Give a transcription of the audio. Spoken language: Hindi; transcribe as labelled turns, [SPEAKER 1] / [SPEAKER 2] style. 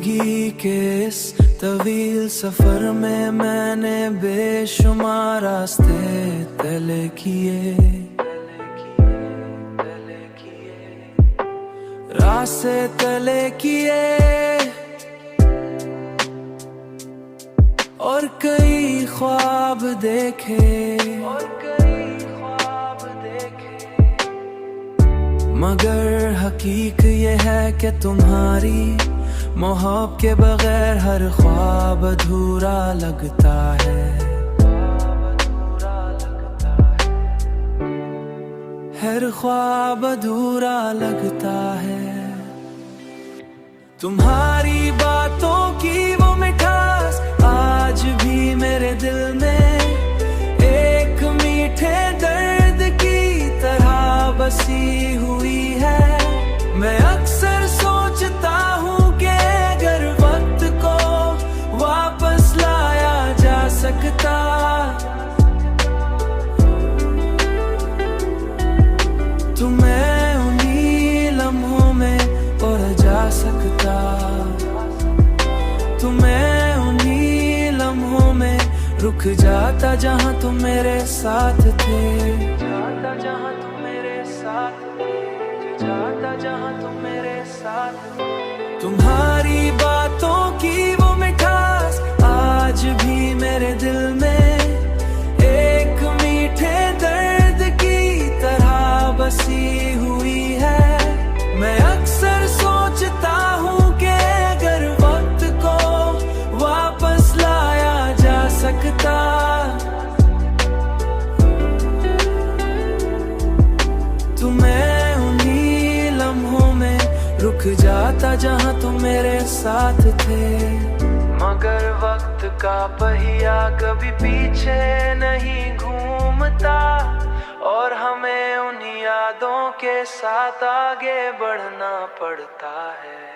[SPEAKER 1] जिंदगी के इस तवील सफर में मैंने बेशुमार रास्ते तले किए, रास्ते तले किए और कई ख्वाब देखे, मगर हकीक ये है कि तुम्हारी मोहब्बत के बगैर हर ख्वाब अधूरा लगता है, हर ख्वाब अधूरा लगता है। तुम्हारी बातों की वो मिठास आज भी मेरे दिल में एक मीठे दर्द की तरह बसी हुई है। मैं अक्सर सोचता हूँ कि अगर वक्त को वापस लाया जा सकता तो मैं उन्हीं लम्हों में उड़ जा सकता, तो मैं उन्हीं लम्हों में रुक जाता जहाँ तुम मेरे साथ थे, जाता जहाँ तुम मेरे साथ थे, जाता जहाँ तुम मेरे साथ थे। तुम्हारी बातों की वो मिठास आज भी मेरे दिल में एक मीठे दर्द की तरह बसी हुई है। मैं अक्सर सोचता हूँ कि अगर वक्त को वापस लाया जा सकता तो मैं उन्हीं लम्हों में रुक जाता जहाँ तुम मेरे साथ थे। मगर वक्त का पहिया कभी पीछे नहीं घूमता और हमें उन्हीं यादों के साथ आगे बढ़ना पड़ता है।